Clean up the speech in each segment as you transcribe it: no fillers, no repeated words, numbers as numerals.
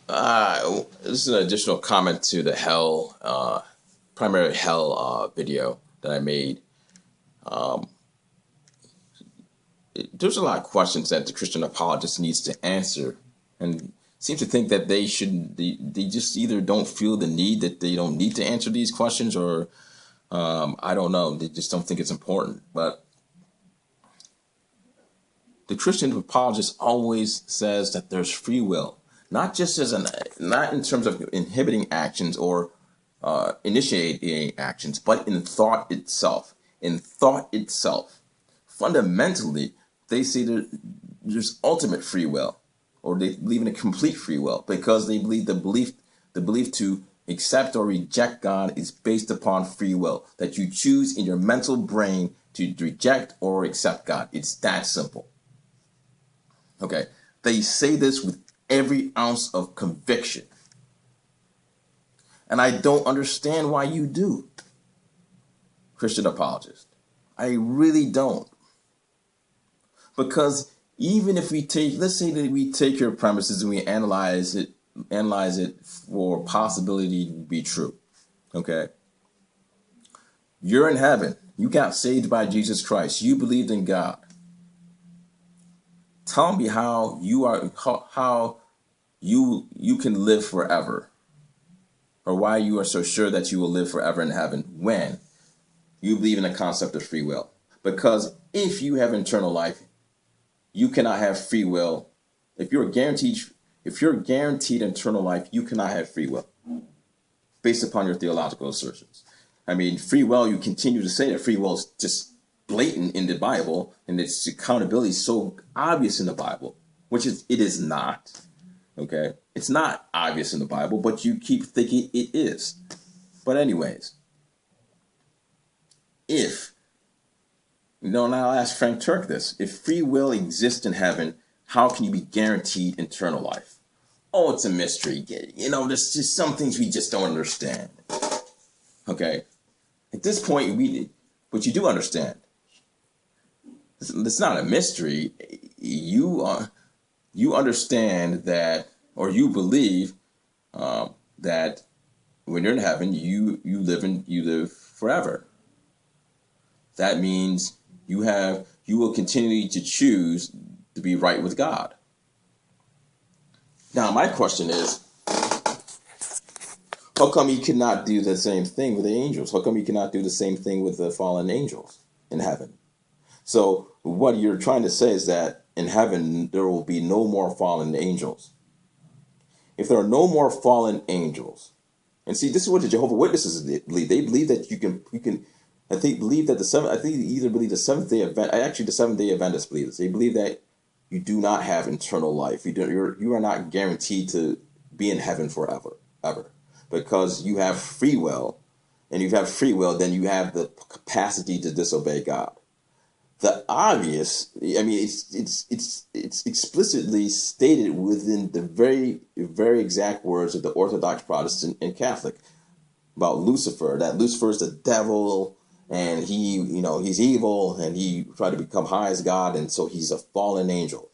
This is an additional comment to the hell, primary hell video that I made. Um, there's a lot of questions that the Christian apologist needs to answer, and seems to think that they just either don't feel the need that they don't need to answer these questions, or I don't know, they just don't think it's important. But the Christian apologist always says that there's free will, not just not in terms of inhibiting actions or initiating actions, but in thought itself. In thought itself, fundamentally, they say there's ultimate free will, or they believe in a complete free will, because they believe the belief to accept or reject God is based upon free will, that you choose in your mental brain to reject or accept God. It's that simple. Okay, they say this with every ounce of conviction. And I don't understand why you do, Christian apologist. I really don't. Because even if we take, let's say that we take your premises and we analyze it for possibility to be true. Okay? You're in heaven. You got saved by Jesus Christ. You believed in God. Tell me how you can live forever, or why you are so sure that you will live forever in heaven when you believe in the concept of free will. Because if you have eternal life, you cannot have free will. If you're guaranteed eternal life, you cannot have free will based upon your theological assertions. I mean, free will, you continue to say that free will is just blatant in the Bible, and its accountability is so obvious in the Bible, which it is not. Okay, it's not obvious in the Bible, but you keep thinking it is. But anyways, now I'll ask Frank Turk this: if free will exists in heaven, how can you be guaranteed eternal life? Oh, it's a mystery. There's just some things we just don't understand. Okay, at this point, but you do understand. It's not a mystery. You understand that, or you believe that when you're in heaven, you live forever. That means you will continue to choose to be right with God. Now, my question is, how come you cannot do the same thing with the angels? How come you cannot do the same thing with the fallen angels in heaven? So what you're trying to say is that in heaven, there will be no more fallen angels. If there are no more fallen angels, and see, this is what the Jehovah's Witnesses believe. They believe that you can. I think believe that I think they either believe the Seventh Day Adventist. Actually, the Seventh Day Adventists believe this. They believe that you do not have eternal life. You are not guaranteed to be in heaven forever, ever, because you have free will, and if you have free will, then you have the capacity to disobey God. The obvious, I mean, it's explicitly stated within the very exact words of the Orthodox, Protestant, and Catholic about Lucifer. That Lucifer is the devil, and he's evil, and he tried to become high as God, and so he's a fallen angel.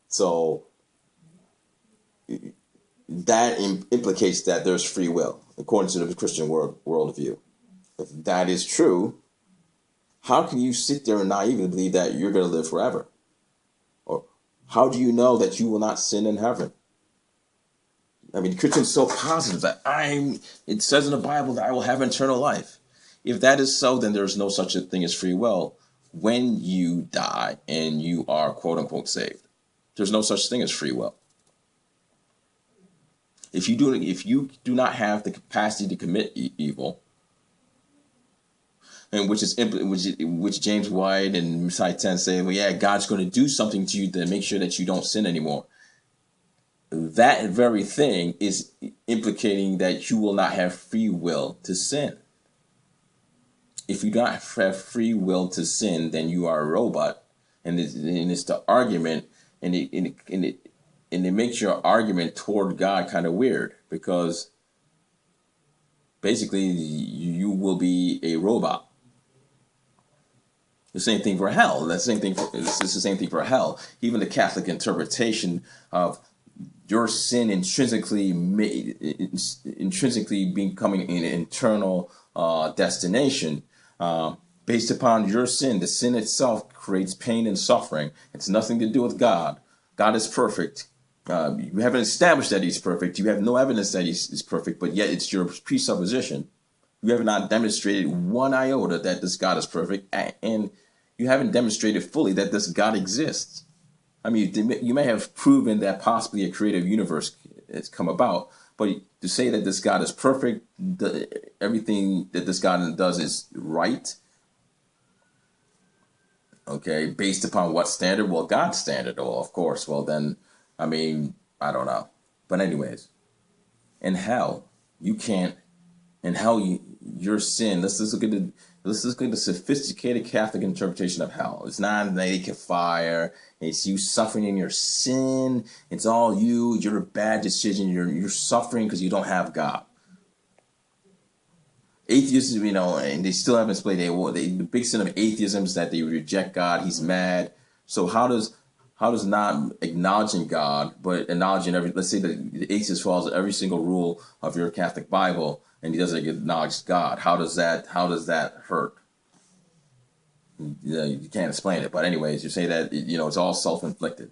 So that implicates that there's free will, according to the Christian worldview. If that is true, how can you sit there and naively believe that you're going to live forever? Or how do you know that you will not sin in heaven? I mean, Christians are so positive that it says in the Bible that I will have eternal life. If that is so, then there's no such a thing as free will when you die and you are quote unquote saved. There's no such thing as free will. If you do not have the capacity to commit evil, and which James White and Messiah 10 say, well, yeah, God's going to do something to you to make sure that you don't sin anymore. That very thing is implicating that you will not have free will to sin. If you don't have free will to sin, then you are a robot, and it's the argument, and it makes your argument toward God kind of weird, because basically you will be a robot. The same thing for hell. It's the same thing for hell. Even the Catholic interpretation of your sin intrinsically becoming an internal destination. Based upon your sin, the sin itself creates pain and suffering. It's nothing to do with God. God is perfect. You haven't established that he's perfect. You have no evidence that he's perfect, but yet it's your presupposition. You have not demonstrated one iota that this God is perfect, and you haven't demonstrated fully that this God exists. I mean, you may have proven that possibly a creative universe has come about, but to say that this God is perfect, everything that this God does is right, okay, based upon what standard? Well, God's standard. Well, of course. Well, then, I mean, I don't know. But anyways, in hell, you can't. In hell, your sin. Let's look at the sophisticated Catholic interpretation of hell. It's not an lake of fire. It's you suffering in your sin. It's all you. You're a bad decision. You're suffering because you don't have God. Atheists, and they still haven't explained the big sin of atheism is that they reject God. He's mad. So how does not acknowledging God, but acknowledging let's say that the atheist follows every single rule of your Catholic Bible and he doesn't acknowledge God? How does that hurt? You can't explain it. But anyways, you say that it's all self-inflicted.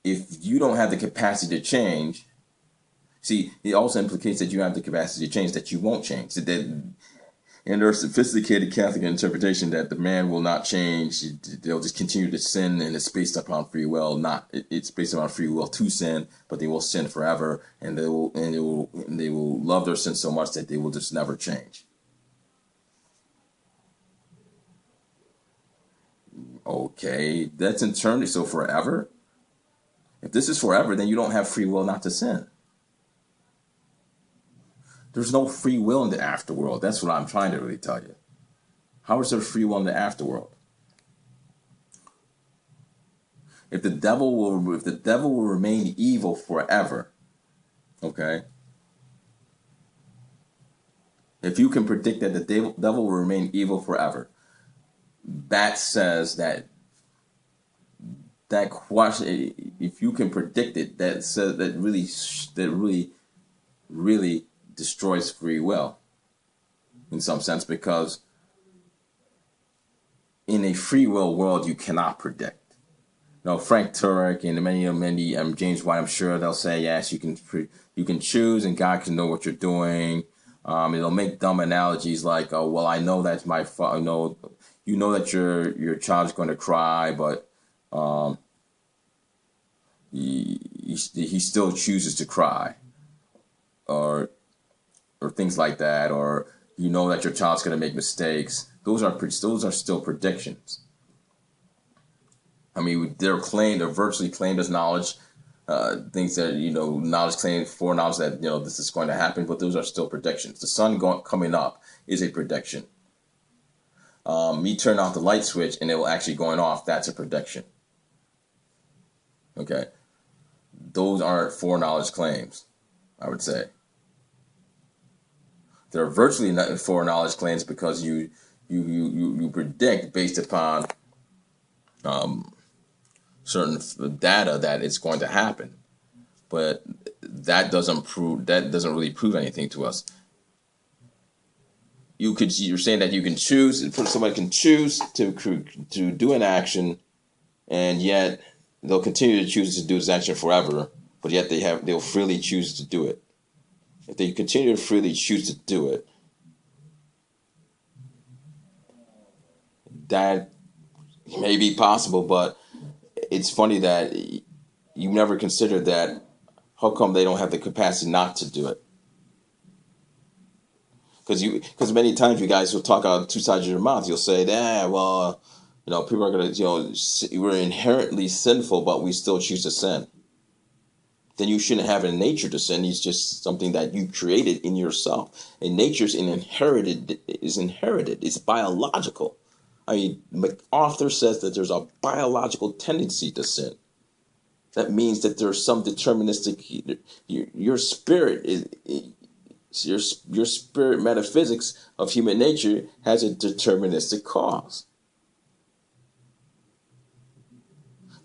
If you don't have the capacity to change. See, it also implicates that you have the capacity to change, that you won't change. And there's sophisticated Catholic interpretation that the man will not change. They'll just continue to sin, and it's based upon free will. It's based upon free will to sin, but they will sin forever, and they will love their sin so much that they will just never change. Okay, that's eternity, so forever? If this is forever, then you don't have free will not to sin. There's no free will in the afterworld. That's what I'm trying to really tell you. How is there free will in the afterworld? If the devil will remain evil forever, okay? If you can predict that the devil will remain evil forever, that says that question. If you can predict it, that says that really destroys free will in some sense, because in a free will world you cannot predict. Frank Turek and many James White, I'm sure they'll say yes, you can choose and God can know what you're doing. They'll make dumb analogies like, oh well, I know that's my fault. You know that your child's going to cry, but he still chooses to cry, or things like that, or you know that your child's going to make mistakes. Those are still predictions. I mean, they're virtually claimed as knowledge, things that knowledge claimed foreknowledge that this is going to happen, but those are still predictions. The sun coming up is a prediction. Me turning off the light switch and it will actually going off, that's a prediction. Okay, those aren't foreknowledge claims, I would say. They're virtually not foreknowledge claims because you predict based upon certain data that it's going to happen, but that doesn't really prove anything to us. You're saying that you can choose, somebody can choose to do an action, and yet they'll continue to choose to do this action forever, but yet they'll freely choose to do it. If they continue to freely choose to do it, that may be possible, but it's funny that you never considered that. How come they don't have the capacity not to do it? Because many times you guys will talk out two sides of your mouth. You'll say, well, people are going to, we're inherently sinful, but we still choose to sin. Then you shouldn't have a nature to sin. It's just something that you created in yourself. And nature's inherited. It's biological. I mean, MacArthur says that there's a biological tendency to sin. That means that there's some deterministic. Your spirit is. Your spirit metaphysics of human nature has a deterministic cause.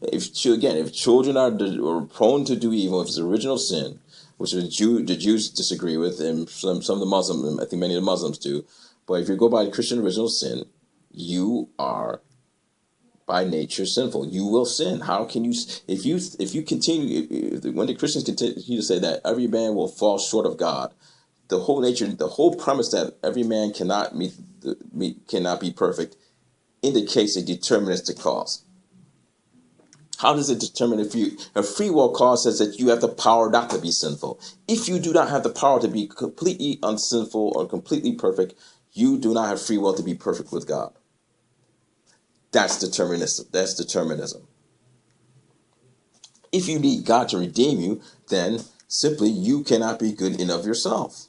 If children are prone to do evil, if it's original sin, which the Jews disagree with, and some of the Muslims, I think many of the Muslims do, but if you go by Christian original sin, you are by nature sinful. You will sin. How can you, if you continue, when the Christians continue to say that every man will fall short of God, the whole premise that every man cannot cannot be perfect indicates a deterministic cause. How does it determine a free will cause says that you have the power not to be sinful? If you do not have the power to be completely unsinful or completely perfect, you do not have free will to be perfect with God. That's determinism. That's determinism. If you need God to redeem you, then simply you cannot be good in of yourself.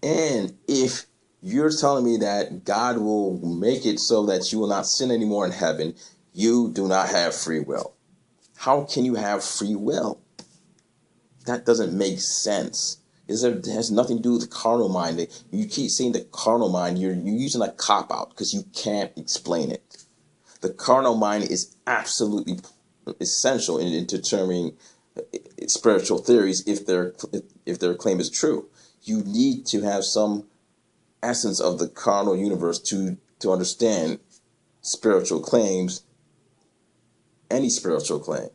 And if you're telling me that God will make it so that you will not sin anymore in heaven, you do not have free will. How can you have free will? That doesn't make sense. It has nothing to do with the carnal mind. You keep saying the carnal mind, you're using a cop-out because you can't explain it. The carnal mind is absolutely essential in determining spiritual theories if their claim is true. You need to have some essence of the carnal universe to understand spiritual claims, any spiritual claim.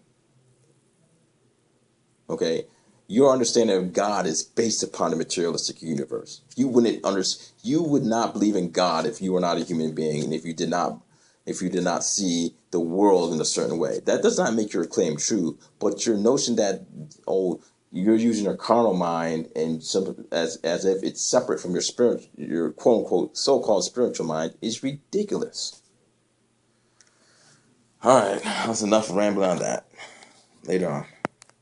Okay, your understanding of God is based upon the materialistic universe. You would not believe in God if you were not a human being, and if you did not see the world in a certain way. That does not make your claim true, but your notion that you're using your carnal mind and as if it's separate from your quote unquote so-called spiritual mind is ridiculous. All right, that's enough rambling on that. Later on.